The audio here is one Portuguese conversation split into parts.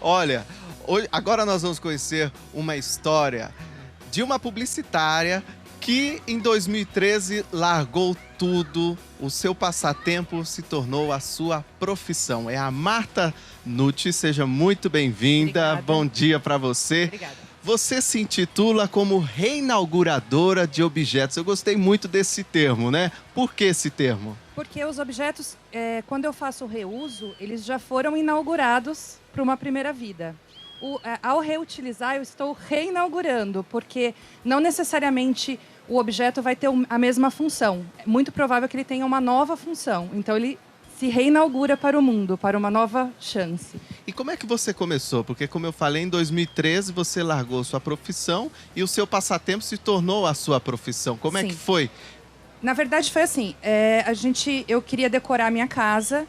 Olha, agora nós vamos conhecer uma história de uma publicitária que em 2013 largou tudo, o seu passatempo se tornou a sua profissão. É a Marta Nucci, seja muito bem-vinda. Bom dia para você. Obrigada. Você se intitula como reinauguradora de objetos. Eu gostei muito desse termo, né? Por que esse termo? Porque os objetos, quando eu faço o reuso, eles já foram inaugurados para uma primeira vida. Ao reutilizar, eu estou reinaugurando, porque não necessariamente o objeto vai ter a mesma função. É muito provável que ele tenha uma nova função. Então, ele se reinaugura para o mundo, para uma nova chance. E como é que você começou? Porque, como eu falei, em 2013 você largou sua profissão e o seu passatempo se tornou a sua profissão. Como é que foi? Na verdade, foi assim. Eu queria decorar a minha casa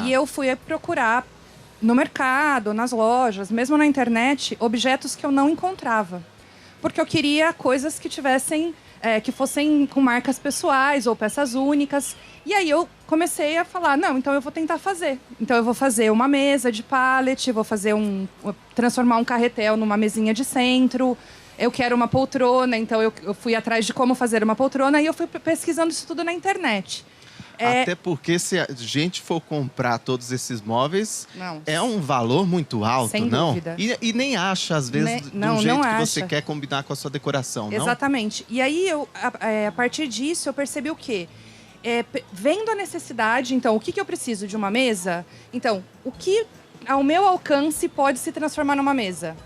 e eu fui procurar no mercado, nas lojas, mesmo na internet, objetos que eu não encontrava. Porque eu queria coisas que tivessem, que fossem com marcas pessoais ou peças únicas. E aí eu comecei a falar, não, então eu vou tentar fazer. Então eu vou fazer uma mesa de pallet, vou fazer transformar um carretel numa mesinha de centro. Eu quero uma poltrona, então eu fui atrás de como fazer uma poltrona e eu fui pesquisando isso tudo na internet. Até porque se a gente for comprar todos esses móveis, é um valor muito alto, sem não? Dúvida. E nem acha, às vezes, do jeito que você quer combinar com a sua decoração, não? Exatamente. E aí, a partir disso, eu percebi o quê? Vendo a necessidade, então, o que eu preciso de uma mesa? Então, o que ao meu alcance pode se transformar numa mesa?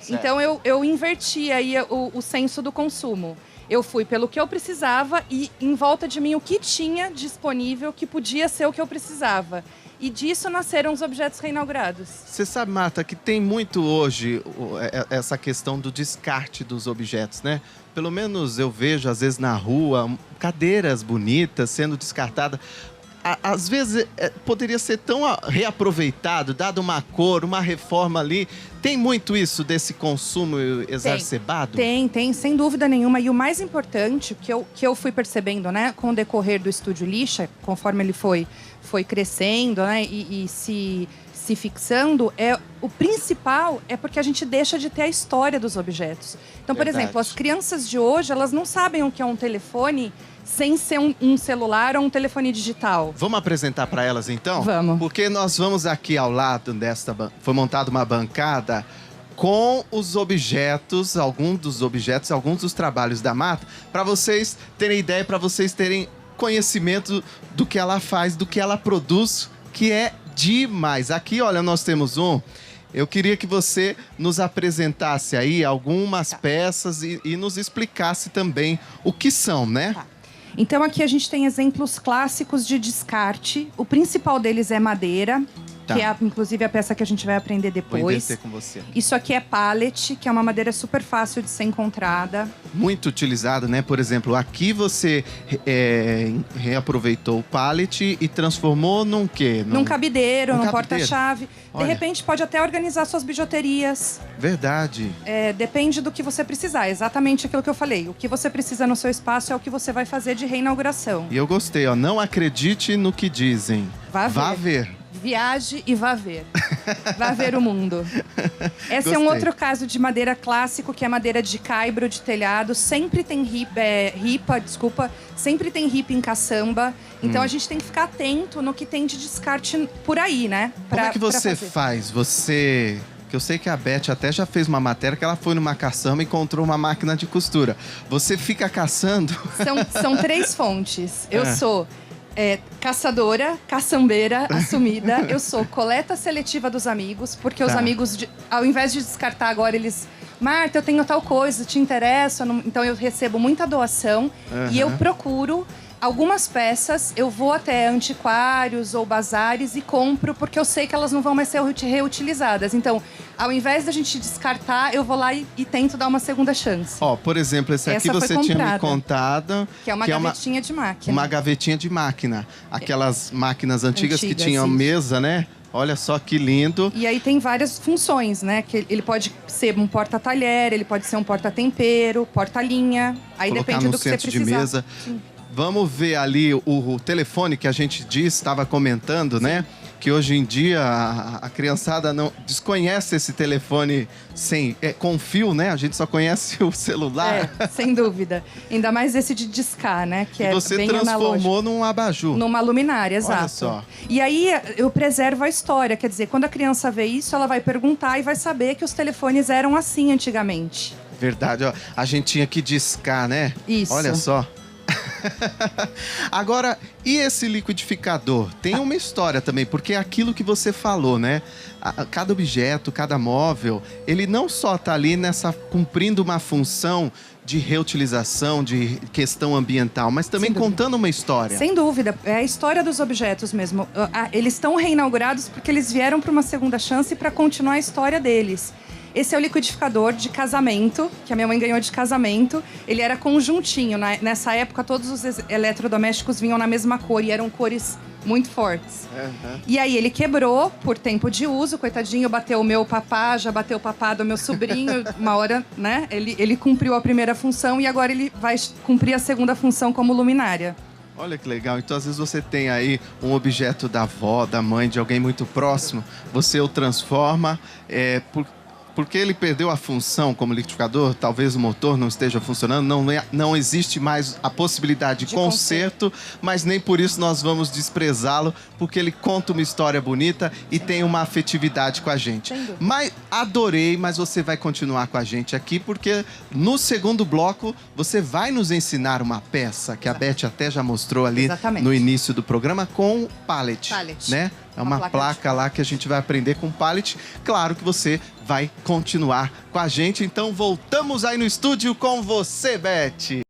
Certo. Então, eu inverti aí o senso do consumo. Eu fui pelo que eu precisava e em volta de mim o que tinha disponível que podia ser o que eu precisava. E disso nasceram os objetos reinaugurados. Você sabe, Marta, que tem muito hoje essa questão do descarte dos objetos, né? Pelo menos eu vejo, às vezes, na rua, cadeiras bonitas sendo descartadas. Às vezes poderia ser tão reaproveitado, dado uma cor, uma reforma ali. Tem muito isso desse consumo exacerbado? Tem, sem dúvida nenhuma. E o mais importante, que eu fui percebendo, né, com o decorrer do Estúdio Lixa, conforme ele foi crescendo, né, e se fixando, o principal é porque a gente deixa de ter a história dos objetos. Então, por exemplo, as crianças de hoje, elas não sabem o que é um telefone sem ser um celular ou um telefone digital. Vamos apresentar para elas, então? Vamos. Porque nós vamos aqui ao lado foi montada uma bancada com os objetos, alguns dos trabalhos da Marta, para vocês terem ideia, para vocês terem conhecimento do que ela faz, do que ela produz, que é demais. Aqui, olha, nós temos eu queria que você nos apresentasse aí algumas peças e nos explicasse também o que são, né? Tá. Então, aqui a gente tem exemplos clássicos de descarte. O principal deles é madeira, que é, inclusive, a peça que a gente vai aprender depois. Vou inverter com você. Isso aqui é pallet, que é uma madeira super fácil de ser encontrada. Muito utilizado, né? Por exemplo, aqui você reaproveitou o pallet e transformou num quê? Num cabideiro, num porta-chave. De repente, pode até organizar suas bijuterias. Verdade. Depende do que você precisar. Exatamente aquilo que eu falei. O que você precisa no seu espaço é o que você vai fazer de reinauguração. E eu gostei, ó. Não acredite no que dizem. Vá ver. Viaje e vá ver. Vá ver o mundo. Esse é um outro caso de madeira clássico, que é madeira de caibro de telhado. Sempre tem sempre tem ripa em caçamba. Então a gente tem que ficar atento no que tem de descarte por aí, né? Como é que você faz? Que eu sei que a Beth até já fez uma matéria que ela foi numa caçamba e encontrou uma máquina de costura. Você fica caçando? São 3 fontes. Eu sou caçadora, caçambeira assumida. Eu sou coleta seletiva dos amigos, porque os amigos, ao invés de descartar agora, eles... Marta, eu tenho tal coisa, te interessa? Então eu recebo muita doação e eu procuro algumas peças, eu vou até antiquários ou bazares e compro, porque eu sei que elas não vão mais ser reutilizadas. Então, ao invés da gente descartar, eu vou lá e tento dar uma segunda chance. Ó, por exemplo, esse aqui você tinha me contado. Que é uma gavetinha de máquina. Uma gavetinha de máquina. Aquelas máquinas antigas que tinham mesa, né? Olha só que lindo. E aí tem várias funções, né? Que ele pode ser um porta-talher, ele pode ser um porta-tempero, porta-linha. Aí colocar depende no do que você centro precisar. de mesa. Sim. Vamos ver ali o telefone que a gente estava comentando, né? que hoje em dia a criançada não desconhece esse telefone com fio, né? A gente só conhece o celular. Sem dúvida. Ainda mais esse de discar, né? Que e você bem transformou analógico. num abajur. Numa luminária, exato. Olha só. E aí eu preservo a história. Quer dizer, quando a criança vê isso, ela vai perguntar e vai saber que os telefones eram assim antigamente. Verdade, ó. A gente tinha que discar, né? Isso. Olha só. Agora, e esse liquidificador? Tem uma história também, porque é aquilo que você falou, né? Cada objeto, cada móvel, ele não só tá ali cumprindo uma função de reutilização, de questão ambiental, mas também contando uma história. Sem dúvida, é a história dos objetos mesmo. Eles estão reinaugurados porque eles vieram para uma segunda chance para continuar a história deles. Esse é o liquidificador de casamento, que a minha mãe ganhou de casamento. Ele era conjuntinho. Nessa época, todos os eletrodomésticos vinham na mesma cor e eram cores muito fortes. Uhum. E aí ele quebrou por tempo de uso, coitadinho, bateu o meu papá, já bateu o papá do meu sobrinho. Uma hora, né? Ele cumpriu a primeira função e agora ele vai cumprir a segunda função como luminária. Olha que legal. Então, às vezes você tem aí um objeto da avó, da mãe, de alguém muito próximo, você o transforma porque ele perdeu a função como liquidificador, talvez o motor não esteja funcionando, não existe mais a possibilidade de conserto, mas nem por isso nós vamos desprezá-lo, porque ele conta uma história bonita e tem uma afetividade com a gente. Mas adorei, mas você vai continuar com a gente aqui, porque no segundo bloco você vai nos ensinar uma peça que a Beth até já mostrou ali no início do programa com pallet, né? É uma placa lá que a gente vai aprender com pallet. Claro que você vai continuar com a gente. Então voltamos aí no estúdio com você, Beth.